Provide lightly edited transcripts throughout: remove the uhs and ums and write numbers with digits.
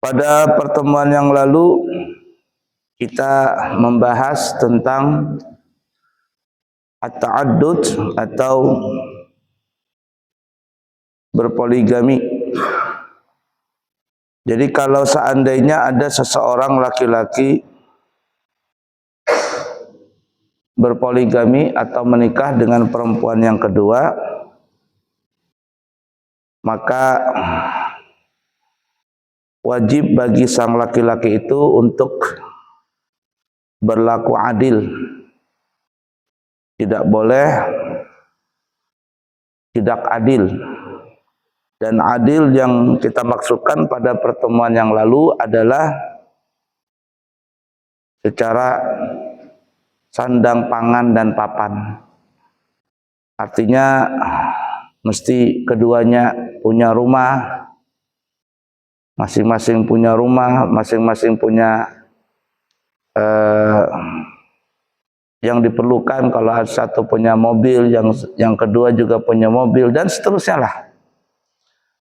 Pada pertemuan yang lalu kita membahas tentang at-ta'addud atau berpoligami. Jadi kalau seandainya ada seseorang laki-laki berpoligami atau menikah dengan perempuan yang kedua, maka wajib bagi sang laki-laki itu untuk berlaku adil. Tidak boleh tidak adil. Dan adil yang kita maksudkan pada pertemuan yang lalu adalah secara sandang, pangan, dan papan. Artinya mesti keduanya punya rumah, masing-masing punya rumah, masing-masing punya yang diperlukan. Kalau satu punya mobil, yang kedua juga punya mobil, dan seterusnya lah.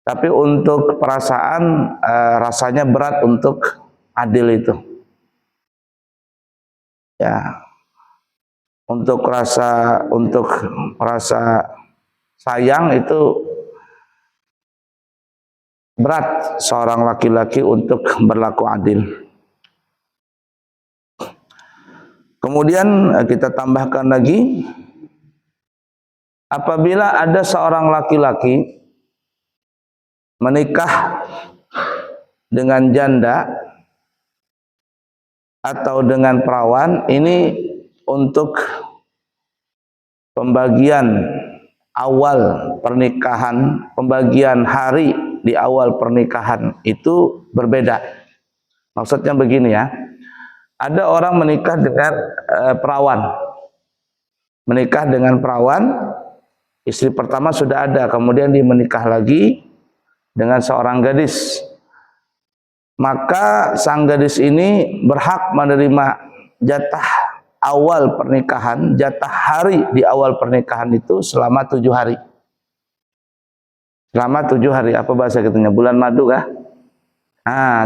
Tapi untuk perasaan rasanya berat untuk adil itu. Ya, untuk rasa sayang itu berat seorang laki-laki untuk berlaku adil. Kemudian kita tambahkan lagi, apabila ada seorang laki-laki menikah dengan janda atau dengan perawan, ini untuk pembagian awal pernikahan, pembagian hari di awal pernikahan itu berbeda. Maksudnya begini ya, ada orang menikah dengan perawan, istri pertama sudah ada, kemudian dia menikah lagi dengan seorang gadis. Maka sang gadis ini berhak menerima jatah awal pernikahan, jatah hari di awal pernikahan itu selama 7 hari. Selama 7 hari, apa bahasa kitanya? Bulan madu kah?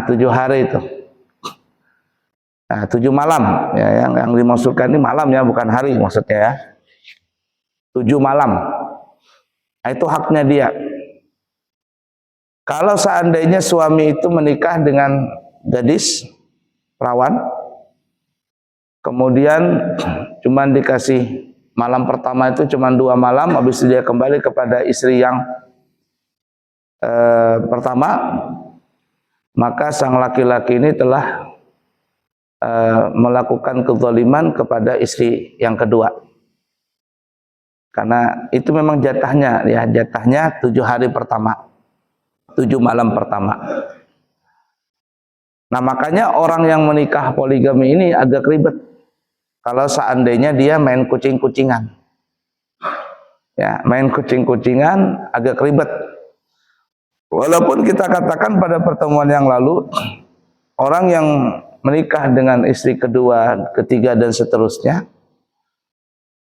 7 hari itu. 7 malam, ya, yang dimaksudkan ini malam ya, bukan hari maksudnya ya. 7 malam. Nah, itu haknya dia. Kalau seandainya suami itu menikah dengan gadis perawan, kemudian cuman dikasih malam pertama itu cuman 2 malam, habis itu dia kembali kepada istri yang pertama, maka sang laki-laki ini telah melakukan kezaliman kepada istri yang kedua. Karena itu memang jatahnya ya, jatahnya 7 hari pertama, 7 malam pertama. Nah, makanya orang yang menikah poligami ini agak ribet kalau seandainya dia main kucing-kucingan. Ya, main kucing-kucingan agak ribet. Walaupun kita katakan pada pertemuan yang lalu, orang yang menikah dengan istri kedua, ketiga, dan seterusnya,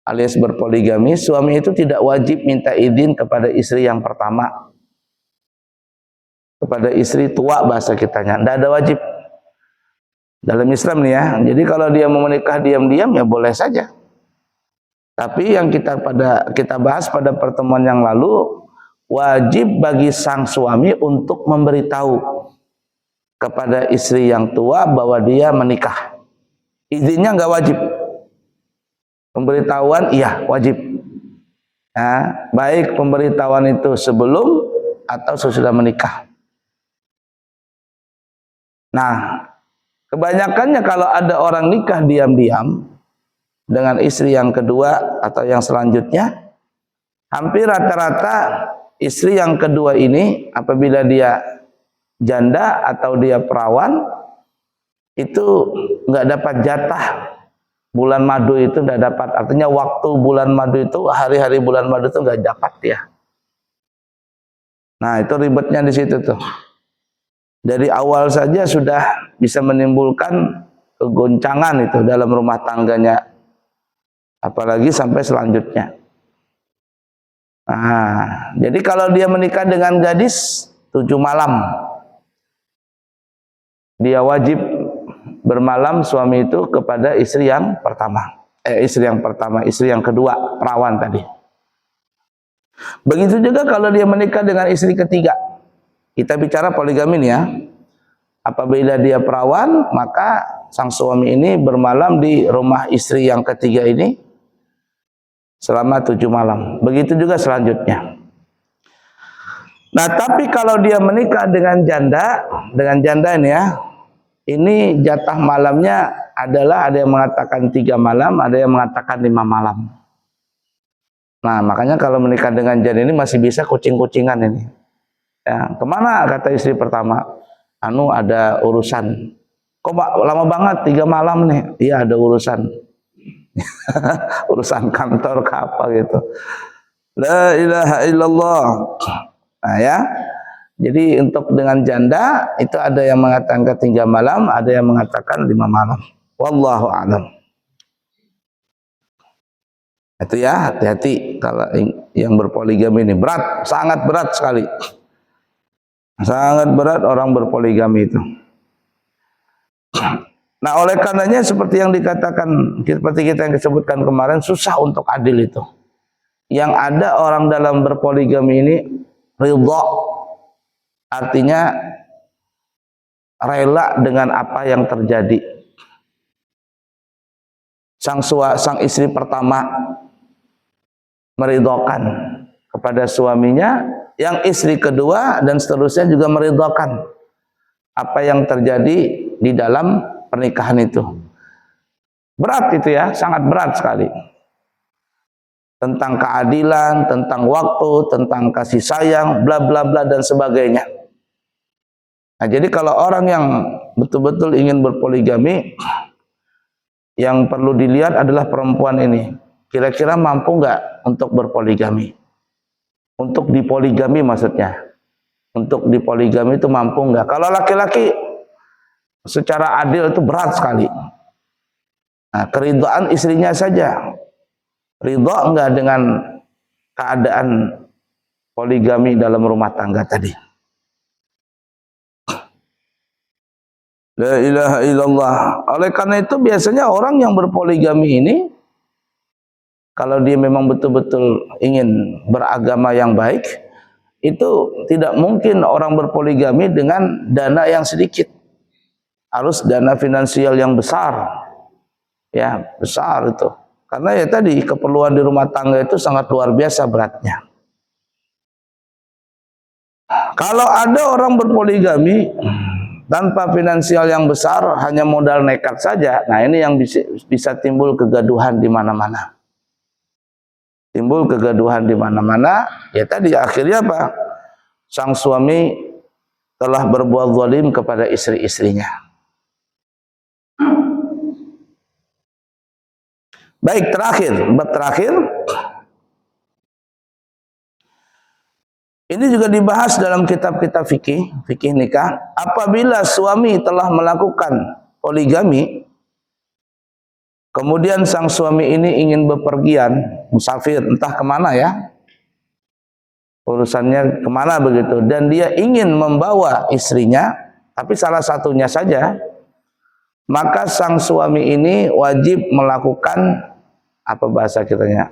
alias berpoligami, suami itu tidak wajib minta izin kepada istri yang pertama, kepada istri tua bahasa kitanya, tidak ada wajib dalam Islam nih ya. Jadi kalau dia mau menikah diam-diam ya boleh saja. Tapi yang kita bahas pada pertemuan yang lalu, wajib bagi sang suami untuk memberitahu kepada istri yang tua bahwa dia menikah. Izinnya nggak wajib, pemberitahuan iya wajib. Nah, baik pemberitahuan itu sebelum atau sesudah menikah. Nah, kebanyakannya kalau ada orang nikah diam-diam dengan istri yang kedua atau yang selanjutnya, hampir rata-rata istri yang kedua ini apabila dia janda atau dia perawan, itu nggak dapat jatah bulan madu, itu nggak dapat. Artinya waktu bulan madu itu, hari-hari bulan madu itu nggak dapat dia. Nah, itu ribetnya di situ tuh. Dari awal saja sudah bisa menimbulkan kegoncangan itu dalam rumah tangganya, apalagi sampai selanjutnya. Nah, jadi kalau dia menikah dengan gadis 7 malam. Dia wajib bermalam suami itu kepada istri yang pertama. Istri yang kedua, perawan tadi. Begitu juga kalau dia menikah dengan istri ketiga. Kita bicara poligami nih ya. Apabila dia perawan, maka sang suami ini bermalam di rumah istri yang ketiga ini selama 7 malam. Begitu juga selanjutnya. Nah, tapi kalau dia menikah dengan janda ini ya, ini jatah malamnya adalah ada yang mengatakan 3 malam, ada yang mengatakan 5 malam. Nah, makanya kalau menikah dengan janda ini masih bisa kucing-kucingan ini. Ya, kemana kata istri pertama? Ada urusan. Kok lama banget 3 malam nih? Iya, ada urusan. Urusan kantor ke apa gitu. La ilaha illallah. Nah ya. Jadi untuk dengan janda itu ada yang mengatakan 3 malam, ada yang mengatakan 5 malam. Wallahu a'lam. Itu ya, hati-hati kalau yang berpoligami ini berat, sangat berat sekali. Sangat berat orang berpoligami itu. Nah, oleh karenanya seperti yang dikatakan, seperti kita yang disebutkan kemarin, susah untuk adil itu. Yang ada orang dalam berpoligami ini ridha, artinya rela dengan apa yang terjadi. Sang istri pertama meridhakan kepada suaminya, yang istri kedua dan seterusnya juga meridhakan apa yang terjadi di dalam pernikahan itu. Berat itu ya, sangat berat sekali. Tentang keadilan, tentang waktu, tentang kasih sayang, bla bla bla dan sebagainya. Nah, jadi kalau orang yang betul-betul ingin berpoligami, yang perlu dilihat adalah perempuan ini. Kira-kira mampu nggak untuk berpoligami? Untuk dipoligami maksudnya. Untuk dipoligami itu mampu nggak? Kalau laki-laki secara adil itu berat sekali. Nah, keridhaan istrinya saja. Ridha enggak dengan keadaan poligami dalam rumah tangga tadi. La ilaha illallah. Oleh karena itu biasanya orang yang berpoligami ini, kalau dia memang betul-betul ingin beragama yang baik, itu tidak mungkin orang berpoligami dengan dana yang sedikit. Harus dana finansial yang besar. Ya, besar itu. Karena ya tadi keperluan di rumah tangga itu sangat luar biasa beratnya. Kalau ada orang berpoligami tanpa finansial yang besar, hanya modal nekat saja, nah ini yang bisa timbul kegaduhan di mana-mana. Timbul kegaduhan di mana-mana, ya tadi akhirnya apa? Sang suami telah berbuat zalim kepada istri-istrinya. Baik, bab terakhir. Ini juga dibahas dalam kitab-kitab fikih nikah. Apabila suami telah melakukan poligami, kemudian sang suami ini ingin bepergian, musafir, entah kemana ya, urusannya kemana begitu, dan dia ingin membawa istrinya, tapi salah satunya saja, maka sang suami ini wajib melakukan apa bahasa kitanya,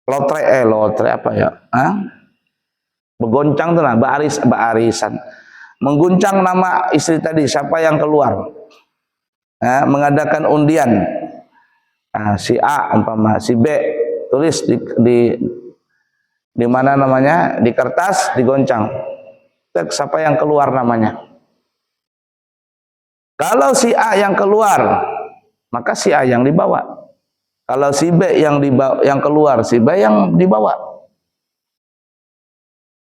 lotre apa ya, begoncang tuh lah, barisan, mengguncang nama istri tadi, siapa yang keluar, mengadakan undian, si A umpama, si B, tulis di mana namanya, di kertas, digoncang, siapa yang keluar namanya. Kalau si A yang keluar, maka si A yang dibawa. Kalau si B yang keluar, si B yang dibawa.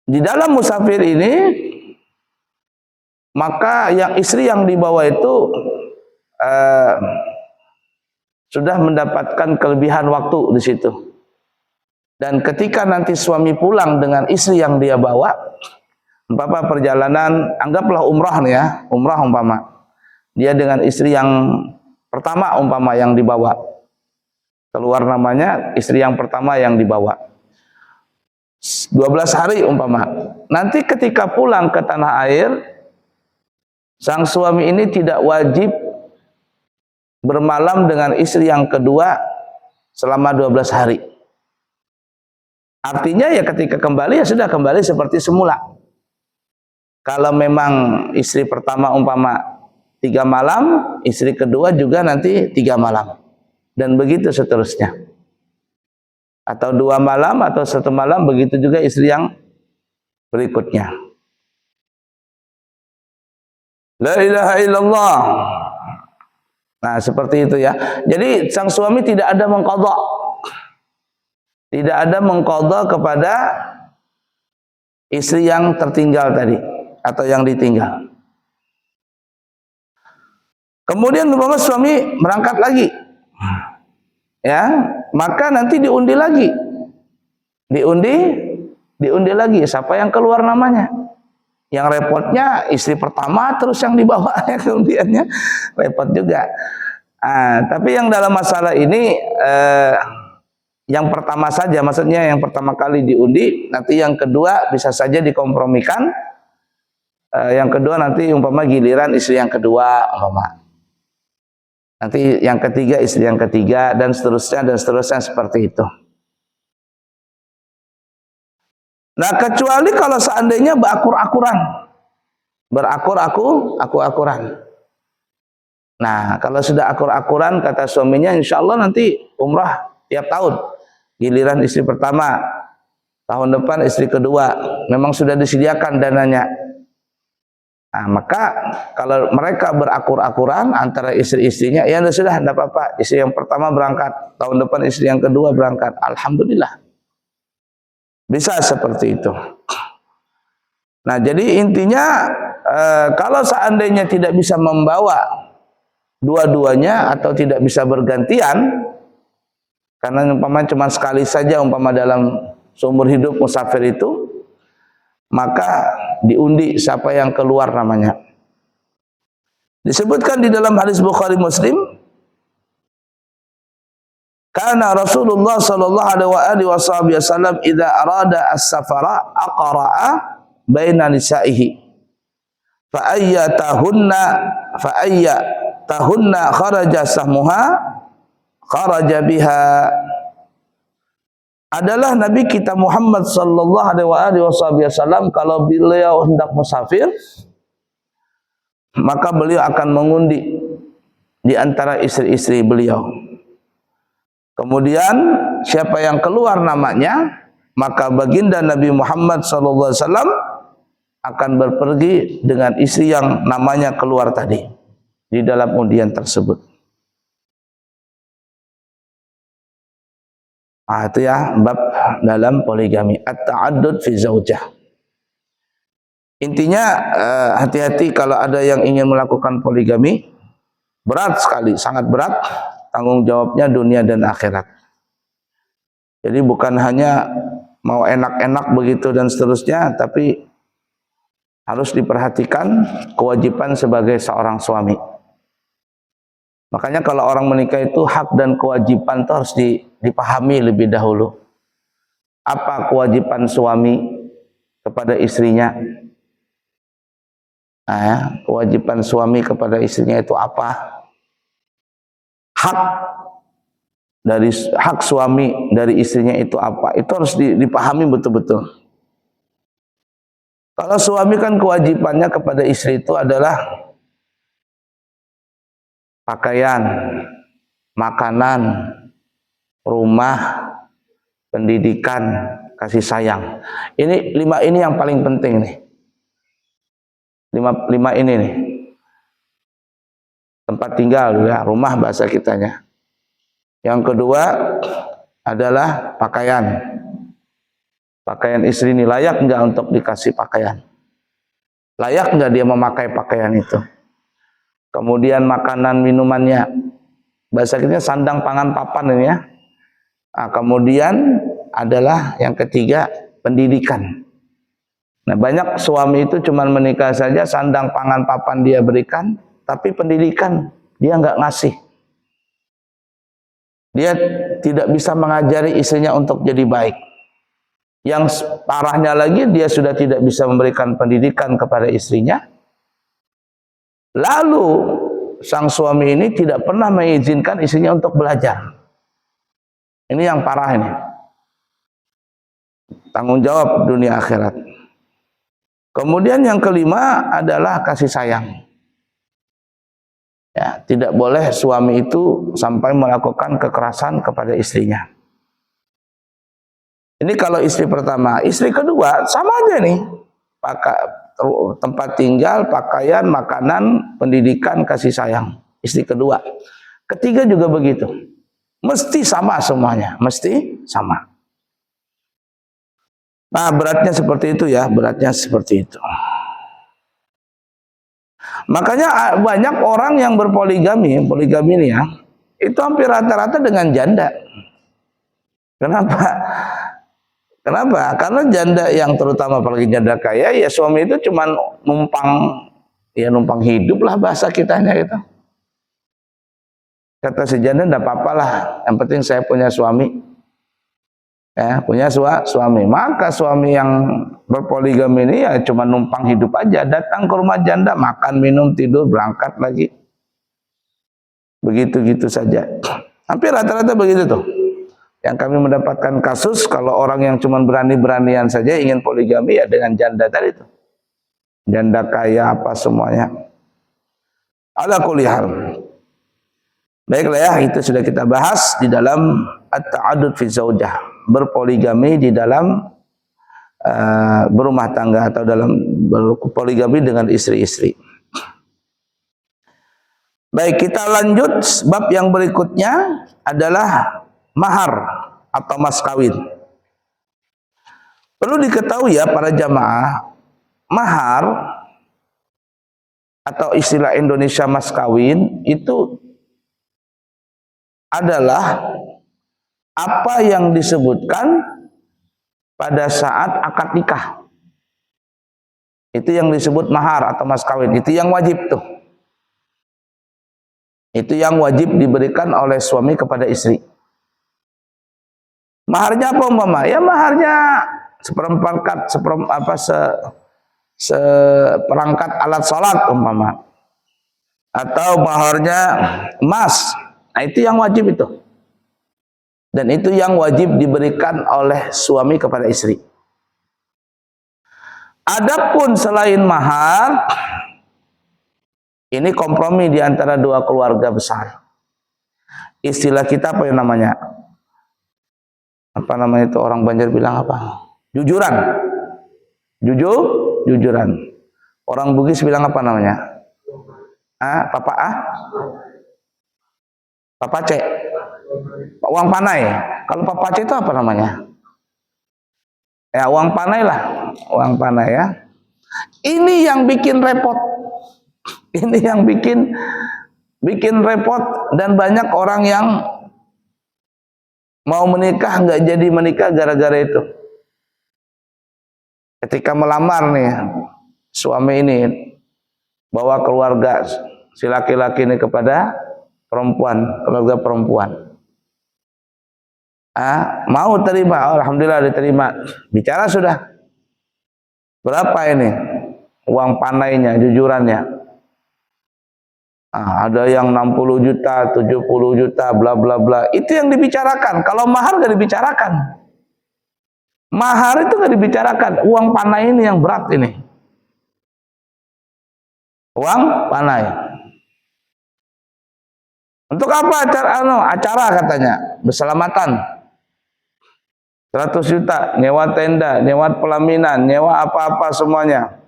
Di dalam musafir ini, maka yang istri yang dibawa itu sudah mendapatkan kelebihan waktu di situ. Dan ketika nanti suami pulang dengan istri yang dia bawa, umpama perjalanan, anggaplah umrah nih ya, umrah umpama. Dia dengan istri yang pertama umpama yang dibawa. Keluar namanya istri yang pertama yang dibawa. 12 hari umpama. Nanti ketika pulang ke tanah air, sang suami ini tidak wajib bermalam dengan istri yang kedua selama 12 hari. Artinya ya ketika kembali ya sudah kembali seperti semula. Kalau memang istri pertama umpama 3 malam, istri kedua juga nanti 3 malam. Dan begitu seterusnya. Atau 2 malam atau 1 malam, begitu juga istri yang berikutnya. La ilaha illallah. Nah, seperti itu ya. Jadi sang suami tidak ada mengqadha. Tidak ada mengqadha kepada istri yang tertinggal tadi atau yang ditinggal. Kemudian umpama suami berangkat lagi. Ya, maka nanti diundi lagi. Diundi lagi siapa yang keluar namanya. Yang repotnya istri pertama terus yang dibawa ya kemudiannya repot juga. Tapi yang dalam masalah ini yang pertama saja, maksudnya yang pertama kali diundi, nanti yang kedua bisa saja dikompromikan. Yang kedua nanti umpama giliran istri yang kedua umpama. Nanti yang ketiga istri yang ketiga dan seterusnya seperti itu. Nah, kecuali kalau seandainya berakur-akuran. Berakur-akuran. Nah, kalau sudah akur-akuran kata suaminya, insya Allah nanti umrah tiap tahun. Giliran istri pertama, tahun depan istri kedua. Memang sudah disediakan dananya. Nah, maka kalau mereka berakur-akuran antara istri-istrinya, ya sudah, tidak apa-apa. Istri yang pertama berangkat, tahun depan istri yang kedua berangkat. Alhamdulillah. Bisa seperti itu. Nah, jadi intinya kalau seandainya tidak bisa membawa dua-duanya atau tidak bisa bergantian, karena umpama cuma sekali saja umpama dalam seumur hidup musafir itu, maka diundi siapa yang keluar namanya. Disebutkan di dalam hadis Bukhari Muslim, karena Rasulullah sallallahu alaihi wasallam idza arada as-safara aqra'a baina nisaihi fa ayyatahunna kharaja sahmuha kharaja biha. Adalah Nabi kita Muhammad sallallahu alaihi wasallam kalau beliau hendak musafir, maka beliau akan mengundi di antara istri-istri beliau. Kemudian siapa yang keluar namanya, maka baginda Nabi Muhammad sallallahu alaihi wasallam akan berpergi dengan istri yang namanya keluar tadi di dalam undian tersebut. Itu ya bab dalam poligami, at-ta'addud fi zaujah. Intinya hati-hati kalau ada yang ingin melakukan poligami, berat sekali, sangat berat tanggung jawabnya dunia dan akhirat. Jadi bukan hanya mau enak-enak begitu dan seterusnya, tapi harus diperhatikan kewajiban sebagai seorang suami. Makanya kalau orang menikah itu hak dan kewajiban itu harus dipahami lebih dahulu. Apa kewajiban suami kepada istrinya? Nah, ya, kewajiban suami kepada istrinya itu apa? Hak suami dari istrinya itu apa? Itu harus dipahami betul-betul. Kalau suami kan kewajibannya kepada istri itu adalah pakaian, makanan, rumah, pendidikan, kasih sayang. Ini 5 ini yang paling penting nih. 5 ini nih. Tempat tinggal ya, rumah bahasa kitanya. Yang kedua adalah pakaian. Pakaian istri ini layak enggak untuk dikasih pakaian? Layak enggak dia memakai pakaian itu? Kemudian makanan minumannya. Bahasa kitanya sandang pangan papan ini ya. Nah, kemudian adalah yang ketiga pendidikan. Nah, banyak suami itu cuma menikah saja sandang pangan papan dia berikan, tapi pendidikan dia enggak ngasih. Dia tidak bisa mengajari istrinya untuk jadi baik. Yang parahnya lagi, dia sudah tidak bisa memberikan pendidikan kepada istrinya. Lalu sang suami ini tidak pernah mengizinkan istrinya untuk belajar. Ini yang parah ini. Tanggung jawab dunia akhirat. Kemudian yang kelima adalah kasih sayang. Ya, tidak boleh suami itu sampai melakukan kekerasan kepada istrinya. Ini kalau istri pertama. Istri kedua sama aja nih. Tempat tinggal, pakaian, makanan, pendidikan, kasih sayang. Istri kedua. Ketiga juga begitu. Mesti sama semuanya. Mesti sama. Nah, beratnya seperti itu ya. Beratnya seperti itu. Makanya banyak orang yang berpoligami. Poligami ini ya. Itu hampir rata-rata dengan janda. Kenapa? Kenapa? Karena janda yang terutama apalagi janda kaya, ya suami itu cuma numpang hidup lah bahasa kitanya gitu. Kata si janda, enggak apa-apa lah, yang penting saya punya suami. Ya, punya suami. Maka suami yang berpoligami ini ya cuma numpang hidup aja, datang ke rumah janda, makan, minum, tidur, berangkat lagi. Begitu-gitu saja. Hampir rata-rata begitu tuh. Yang kami mendapatkan kasus, kalau orang yang cuma berani-beranian saja ingin poligami ya dengan janda tadi itu. Janda kaya apa semuanya. Ala kulli hal. Baiklah ya, itu sudah kita bahas di dalam at-ta'addud fi zaujah. Berpoligami di dalam berumah tangga atau dalam berpoligami dengan istri-istri. Baik, kita lanjut. Bab yang berikutnya adalah mahar atau mas kawin. Perlu diketahui ya para jamaah, mahar atau istilah Indonesia mas kawin itu adalah apa yang disebutkan pada saat akad nikah. Itu yang disebut mahar atau mas kawin. Itu yang wajib tuh. Itu yang wajib diberikan oleh suami kepada istri. Maharnya apa umpama? Ya maharnya seperangkat alat sholat umpama. Atau maharnya emas. Nah itu yang wajib itu. Dan itu yang wajib diberikan oleh suami kepada istri. Adapun selain mahar, ini kompromi di antara dua keluarga besar. Istilah kita apa yang namanya? Apa namanya itu orang Banjar bilang apa? Jujuran. Jujuran. Orang Bugis bilang apa namanya? Papa C. Uang panai. Kalau Papa C itu apa namanya? Ya uang panai lah. Uang panai ya. Ini yang bikin repot. Ini yang bikin repot dan banyak orang yang mau menikah nggak jadi menikah gara-gara itu. Ketika melamar nih suami ini bawa keluarga si laki-laki ini kepada keluarga perempuan. Mau terima, alhamdulillah diterima. Bicara sudah. Berapa ini uang panainya, jujurannya? Ada yang 60 juta, 70 juta, bla bla bla. Itu yang dibicarakan. Kalau mahar gak dibicarakan. Mahar itu gak dibicarakan. Uang panai ini yang berat ini. Uang panai. Untuk apa acara katanya? Berselamatan. 100 juta, nyewa tenda, nyewa pelaminan, nyewa apa-apa semuanya.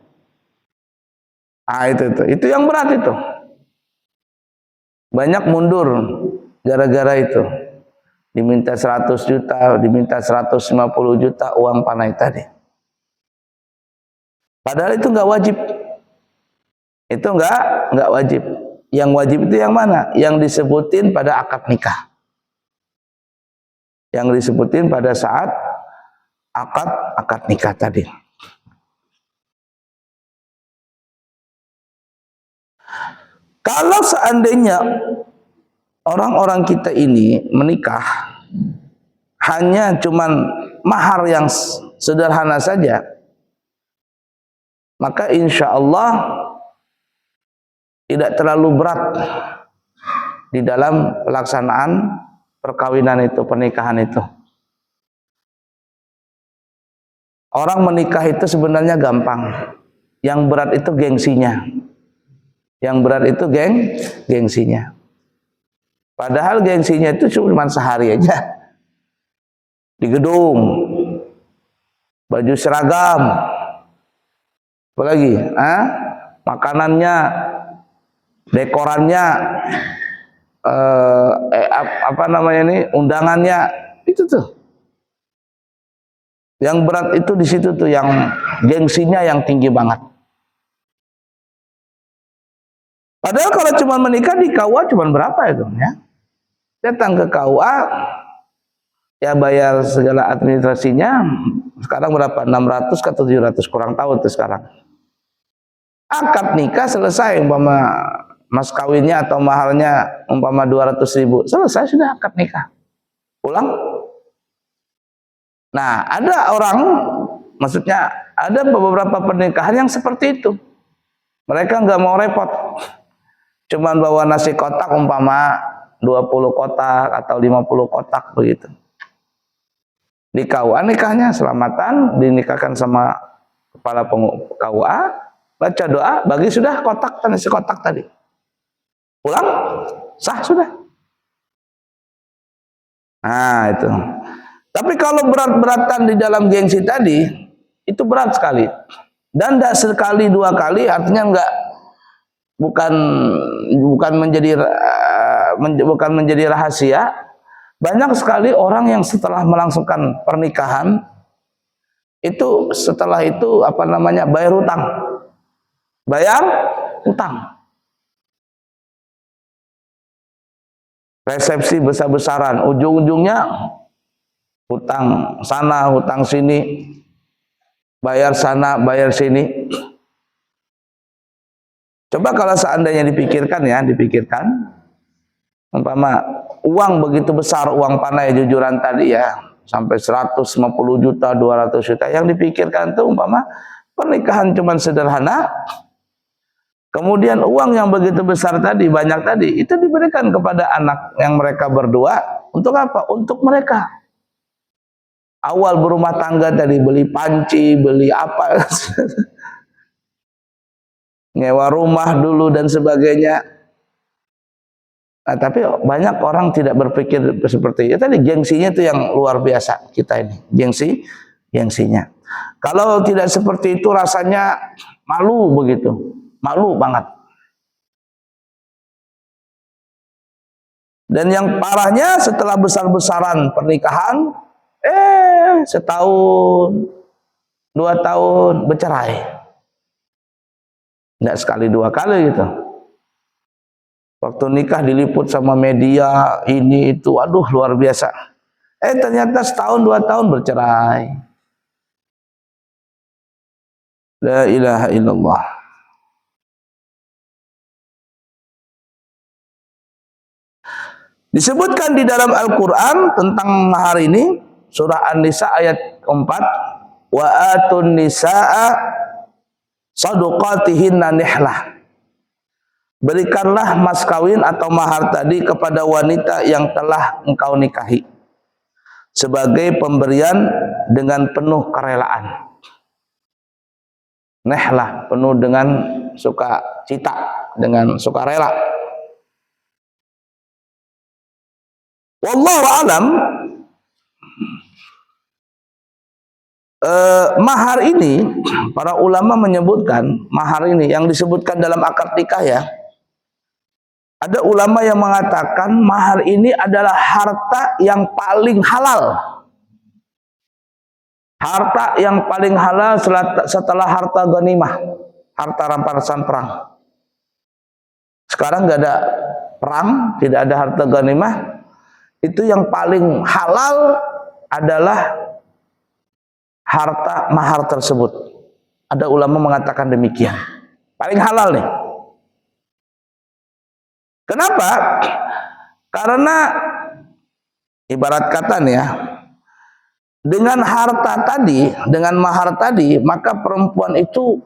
Itu yang berat itu. Banyak mundur gara-gara itu. Diminta 100 juta, diminta 150 juta uang panai tadi. Padahal itu enggak wajib. Itu enggak wajib. Yang wajib itu yang mana? Yang disebutin pada akad nikah. Yang disebutin pada saat akad nikah tadi. Kalau seandainya orang-orang kita ini menikah hanya cuman mahar yang sederhana saja, maka insya Allah tidak terlalu berat di dalam pelaksanaan perkawinan itu, pernikahan itu. Orang menikah itu sebenarnya gampang. Yang berat itu gengsinya. Yang berat itu gengsinya. Padahal gengsinya itu cuma sehari aja. Di gedung, baju seragam, apalagi, makanannya, dekorannya, apa namanya ini, undangannya, itu tuh. Yang berat itu di situ tuh, yang gengsinya yang tinggi banget. Padahal kalau cuma menikah di KUA cuma berapa itu ya? Datang ke KUA, ya bayar segala administrasinya, sekarang berapa? 600 ke 700, kurang tahu tuh sekarang. Akad nikah selesai, umpama mas kawinnya atau mahalnya umpama 200.000, selesai sudah akad nikah. Pulang. Nah, ada orang, maksudnya ada beberapa pernikahan yang seperti itu. Mereka nggak mau repot, cuman bawa nasi kotak umpama 20 kotak atau 50 kotak begitu. Di KUA nikahnya selamatan, dinikahkan sama kepala KUA, baca doa, bagi sudah kotak, nasi kotak tadi. Pulang, sah sudah. Nah itu. Tapi kalau berat-beratan di dalam gengsi tadi, itu berat sekali. Dan tidak sekali dua kali, artinya bukan menjadi rahasia. Banyak sekali orang yang setelah melangsungkan pernikahan, itu setelah itu bayar hutang. Bayar hutang. Resepsi besar-besaran, ujung-ujungnya hutang sana, hutang sini, bayar sana, bayar sini. Coba kalau seandainya dipikirkan, umpama uang begitu besar, uang panai jujuran tadi ya, sampai 150 juta, 200 juta, yang dipikirkan tuh umpama pernikahan cuman sederhana, kemudian uang yang begitu besar tadi, banyak tadi, itu diberikan kepada anak yang mereka berdua, untuk apa? Untuk mereka. Awal berumah tangga tadi, beli panci, beli apa, nyewa rumah dulu dan sebagainya. Nah, tapi banyak orang tidak berpikir seperti itu. Tadi gengsinya itu yang luar biasa kita ini, gengsinya. Kalau tidak seperti itu rasanya malu begitu, malu banget. Dan yang parahnya setelah besar-besaran pernikahan, setahun, 2 tahun bercerai. Tidak sekali 2 kali gitu. Waktu nikah diliput sama media, ini itu, aduh luar biasa. Ternyata setahun 2 tahun bercerai. La ilaha illallah. Disebutkan di dalam Al-Quran tentang mahar ini, surah An-Nisa ayat 4, wa atun nisaa sadaqatihinna nihlah. Berikanlah mas kawin atau mahar tadi kepada wanita yang telah engkau nikahi sebagai pemberian dengan penuh kerelaan. Nihlah, penuh dengan sukacita, dengan sukarela. Wallahu a'lam. Mahar ini, para ulama menyebutkan mahar ini yang disebutkan dalam akad nikah ya. Ada ulama yang mengatakan mahar ini adalah harta yang paling halal. Harta yang paling halal setelah harta ghanimah, harta rampasan perang. Sekarang nggak ada perang, tidak ada harta ghanimah. Itu yang paling halal adalah harta mahar tersebut. Ada ulama mengatakan demikian. Paling halal nih. Kenapa? Karena ibarat kata nih ya, Dengan harta tadi, dengan mahar tadi, maka perempuan itu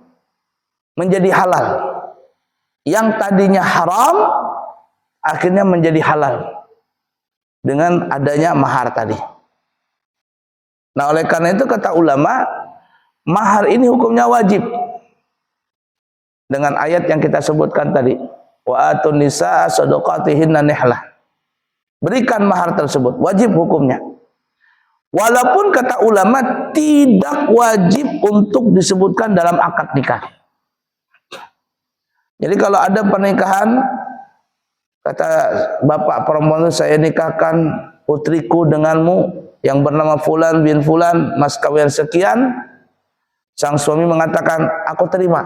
menjadi halal. Yang tadinya haram, akhirnya menjadi halal dengan adanya mahar tadi. Nah, oleh karena itu kata ulama, mahar ini hukumnya wajib. Dengan ayat yang kita sebutkan tadi, wa atun nisaa shadaqatihinna nihlah. Berikan mahar tersebut, wajib hukumnya. Walaupun kata ulama tidak wajib untuk disebutkan dalam akad nikah. Jadi kalau ada pernikahan, kata bapak perempuan itu, saya nikahkan putriku denganmu yang bernama Fulan bin Fulan, mas kawin sekian. Sang suami mengatakan, aku terima.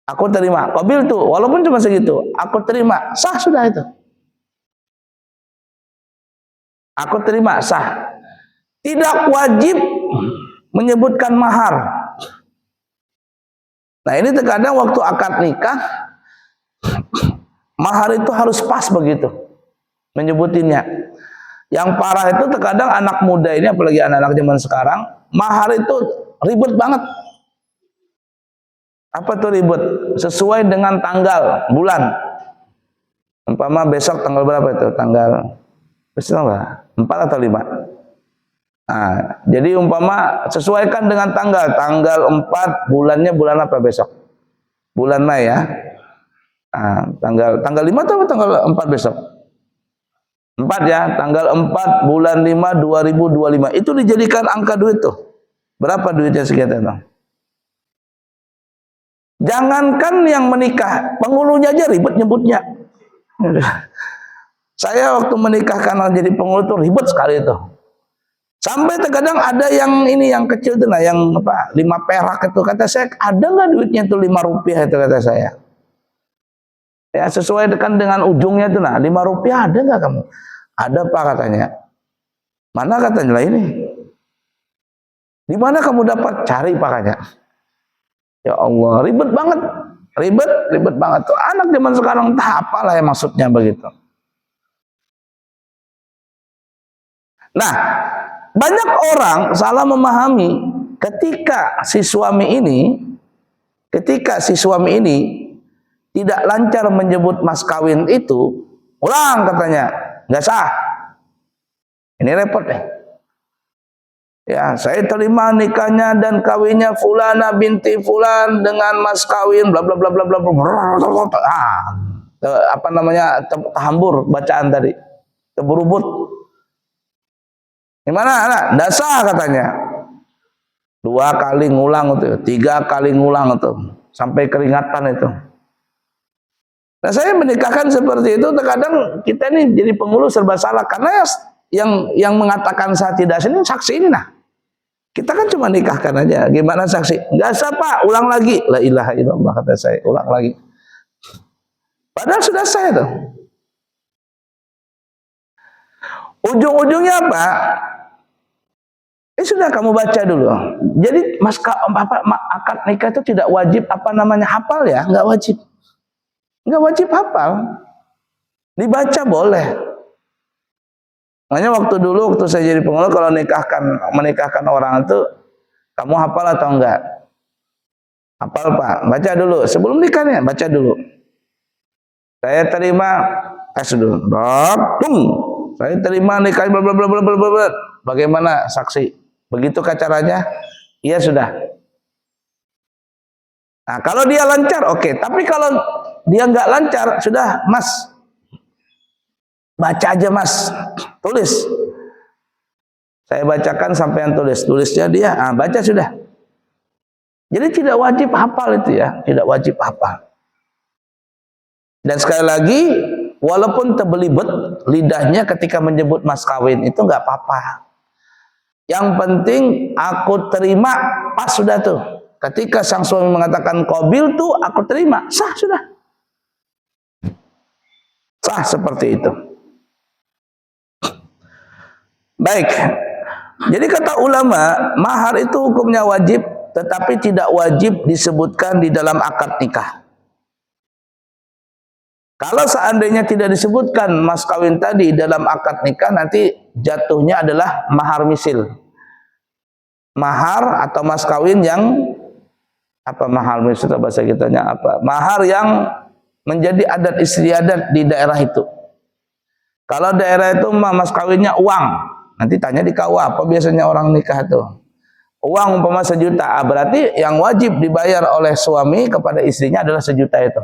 Aku terima. Qabil tuh, walaupun cuma segitu, aku terima. Sah sudah itu. Aku terima, sah. Tidak wajib menyebutkan mahar. Nah, ini terkadang waktu akad nikah, mahar itu harus pas begitu menyebutinnya. Yang parah itu terkadang anak muda ini, apalagi anak-anak zaman sekarang, mahar itu ribet banget. Apa tuh ribet? Sesuai dengan tanggal, bulan. Umpama besok tanggal berapa itu? Tanggal 4 atau 5? Nah, jadi umpama sesuaikan dengan tanggal 4, bulannya bulan apa besok? Bulan Mei ya. Nah, tanggal 5 atau tanggal 4 besok? 4 ya, tanggal 4 bulan 5 2025. Itu dijadikan angka duit tuh. Berapa duitnya sekian itu? Jangankan yang menikah, penghulunya aja ribet nyebutnya. Saya waktu menikahkan jadi penghulu tuh ribet sekali itu. Sampai terkadang ada yang ini yang kecil tuh, nah yang apa 5 perak itu, kata saya, ada nggak duitnya tuh 5 rupiah itu, kata saya. Ya sesuai dengan ujungnya tuh, nah 5 rupiah ada nggak kamu? Ada pak, katanya. Mana katanya lah ini? Di mana kamu dapat? Cari pak, katanya. Ya Allah, ribet banget, ribet banget tuh. Anak zaman sekarang entah apalah ya maksudnya begitu. Nah, banyak orang salah memahami ketika si suami ini tidak lancar menyebut mas kawin itu, ulang katanya, nggak sah. Ini repot deh. Ya, saya terima nikahnya dan kawinnya Fulana binti Fulan dengan mas kawin bla bla bla bla bla. Apa namanya, terhambur bacaan tadi, terberubut. Gimana anak? Dasar katanya. 2 kali ngulang itu, 3 kali ngulang itu, sampai keringatan itu. Nah, saya menikahkan seperti itu, terkadang kita ini jadi penghulu serba salah, karena yang mengatakan saya tidak sini saksi ini, nah kita kan cuma nikahkan aja, gimana saksi? Nggak sah pak, ulang lagi. La ilaha illallah, kata saya, ulang lagi. Padahal sudah sah itu. Ujung-ujungnya apa? Sudah kamu baca dulu. Jadi akad nikah itu tidak wajib apa namanya hafal ya, nggak wajib. Nggak wajib hafal. Dibaca boleh. Makanya waktu saya jadi penghulu, kalau menikahkan orang itu, kamu hafal atau enggak? Hafal pak, baca dulu. Sebelum nikahnya, baca dulu. Saya terima, tes dulu. Saya terima nikah, bla bla bla bla bla bla. Bagaimana saksi? Begitu caranya? Iya sudah. Nah, kalau dia lancar, oke. Tapi kalau dia nggak lancar, sudah, mas, baca aja mas, tulis. Saya bacakan sampai yang tulisnya dia, baca sudah. Jadi tidak wajib hafal itu ya, tidak wajib hafal. Dan sekali lagi, walaupun terbelibet lidahnya ketika menyebut mas kawin, itu nggak apa-apa. Yang penting aku terima, pas sudah tuh. Ketika sang suami mengatakan qabil tuh, aku terima, sah sudah. Sah seperti itu. Baik. Jadi kata ulama, mahar itu hukumnya wajib, tetapi tidak wajib disebutkan di dalam akad nikah. Kalau seandainya tidak disebutkan mas kawin tadi dalam akad nikah, nanti jatuhnya adalah mahar misil. Mahar atau mas kawin yang apa, mahar misil bahasa kitanya apa? Mahar yang menjadi adat istiadat di daerah itu. Kalau daerah itu mas kawinnya uang, nanti tanya di KUA apa biasanya orang nikah itu. Uang umpama 1 juta, berarti yang wajib dibayar oleh suami kepada istrinya adalah 1 juta itu.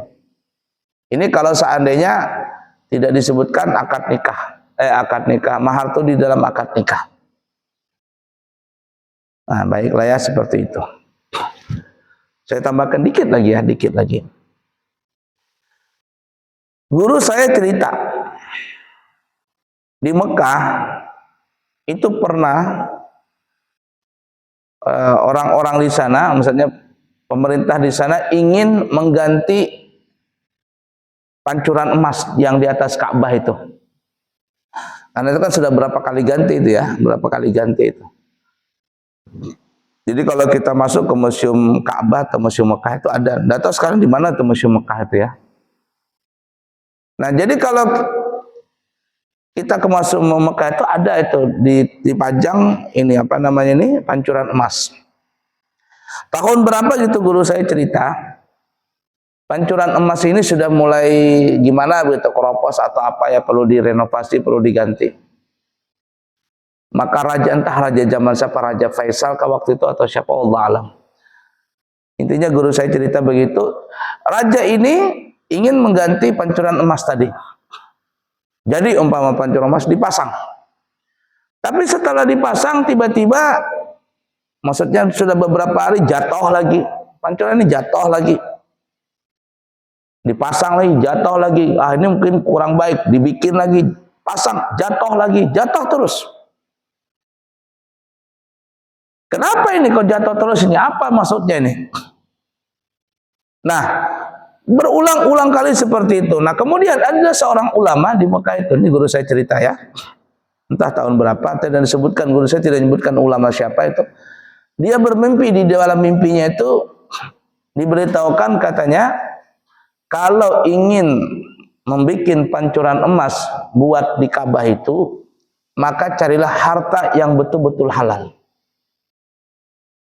Ini kalau seandainya tidak disebutkan akad nikah, mahar itu di dalam akad nikah. Nah, baiklah ya, seperti itu. Saya tambahkan dikit lagi. Guru saya cerita, di Mekah itu pernah orang-orang di sana, misalnya pemerintah di sana ingin mengganti pancuran emas yang di atas Ka'bah itu. Karena itu kan sudah berapa kali ganti itu ya, Jadi kalau kita masuk ke Museum Ka'bah atau Museum Mekah itu ada. Nggak tahu sekarang di mana tuh Museum Mekah itu ya. Nah, jadi kalau kita ke Museum Mekah itu ada itu dipajang ini apa namanya ini, pancuran emas. Tahun berapa gitu guru saya cerita, pancuran emas ini sudah mulai gimana begitu, keropos atau apa ya, perlu direnovasi, perlu diganti. Maka raja, entah raja zaman siapa, Raja Faisal ke waktu itu atau siapa, Allah alam. Intinya guru saya cerita begitu, raja ini ingin mengganti pancuran emas tadi. Jadi umpama pancuran emas dipasang. Tapi setelah dipasang tiba-tiba, maksudnya sudah beberapa hari jatuh lagi. Pancuran ini jatuh lagi. Dipasang lagi, jatuh lagi. Ah, ini mungkin kurang baik, dibikin lagi, pasang, jatuh lagi, jatuh terus. Kenapa ini kok jatuh terus ini? Apa maksudnya ini? Nah, berulang-ulang kali seperti itu. Nah, kemudian ada seorang ulama di Mekah itu, ini guru saya cerita ya. Entah tahun berapa, tidak disebutkan, guru saya tidak menyebutkan ulama siapa itu. Dia bermimpi, di dalam mimpinya itu diberitahukan katanya, kalau ingin membuat pancuran emas buat di Ka'bah itu, maka carilah harta yang betul-betul halal.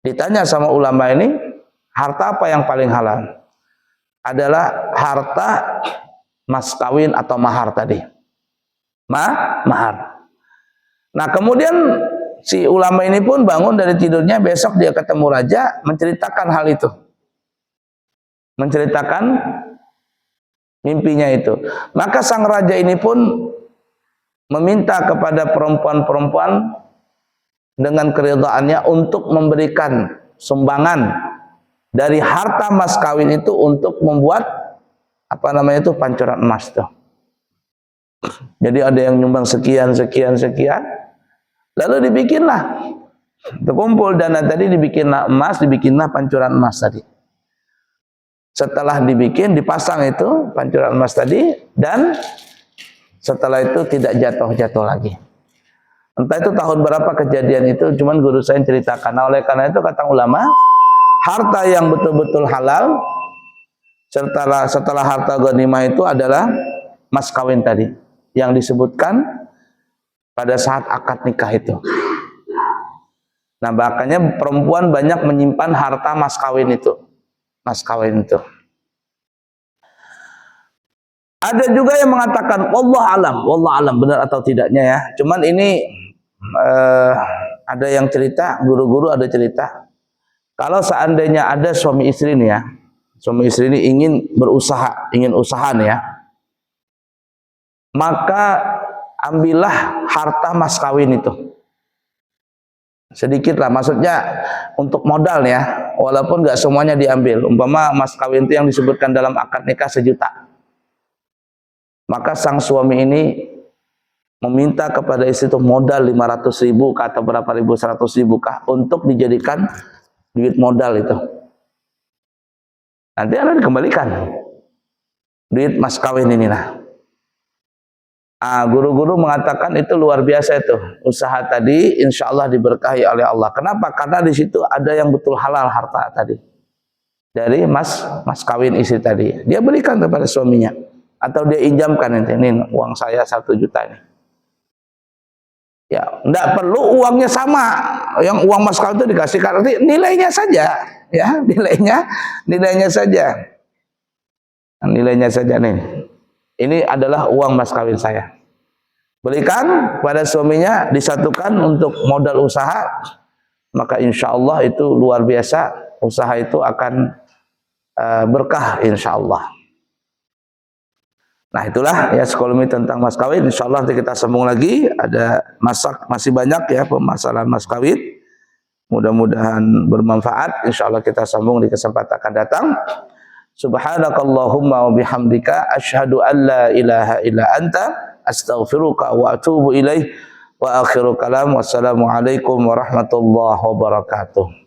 Ditanya sama ulama ini, harta apa yang paling halal? Adalah harta mas kawin atau mahar tadi. Mahar. Nah, kemudian si ulama ini pun bangun dari tidurnya, besok dia ketemu raja, menceritakan hal itu. Menceritakan mimpinya itu. Maka sang raja ini pun meminta kepada perempuan-perempuan dengan keridhaannya untuk memberikan sumbangan dari harta mas kawin itu untuk membuat apa namanya itu, pancuran emas tuh. Jadi ada yang nyumbang sekian, lalu dibikinlah, terkumpul dana tadi, dibikinlah emas, dibikinlah pancuran emas tadi. Setelah dibikin, dipasang itu pancuran emas tadi, dan setelah itu tidak jatuh-jatuh lagi. Entah itu tahun berapa kejadian itu, cuman guru saya ceritakan. Nah, oleh karena itu kata ulama, harta yang betul-betul halal setelah harta ghanimah itu adalah mas kawin tadi yang disebutkan pada saat akad nikah itu. Nah, makanya perempuan banyak menyimpan harta mas kawin itu. Ada juga yang mengatakan wallah alam benar atau tidaknya ya. Cuman ini ada yang cerita, guru-guru ada cerita, kalau seandainya ada suami istri nih ya, suami istri ini ingin usaha nih ya, maka ambillah harta mas kawin itu. Sedikit lah, maksudnya untuk modal nih ya, walaupun nggak semuanya diambil. Umpama mas kawin itu yang disebutkan dalam akad nikah 1 juta. Maka sang suami ini meminta kepada istri itu modal 500.000 kah atau berapa ribu, 100.000 kah, untuk dijadikan duit modal itu. Nanti akan dikembalikan duit mas kawin ini lah. Guru-guru mengatakan itu luar biasa itu. Usaha tadi insya Allah diberkahi oleh Allah. Kenapa? Karena di situ ada yang betul halal harta tadi. Dari mas kawin istri tadi. Dia berikan kepada suaminya. atau dia injamkan ini uang saya 1 juta ini. Ya, enggak perlu uangnya sama. Yang uang mas kawin itu dikasih nanti nilainya saja, ya, nilainya saja. Nilainya saja nih. Ini adalah uang mas kawin saya. Berikan pada suaminya, disatukan untuk modal usaha, maka insya Allah itu luar biasa, usaha itu akan berkah insya Allah. Nah itulah ya sekolumi tentang mas kawin. Insya Allah nanti kita sambung lagi, ada masih banyak ya permasalahan mas kawin, mudah-mudahan bermanfaat. Insya Allah kita sambung di kesempatan akan datang. Subhanakallahumma wa bihamdika asyhadu an la ilaha illa anta astaghfiruka wa atubu ilaih. Wa akhiru kalam, wassalamualaikum warahmatullahi wabarakatuh.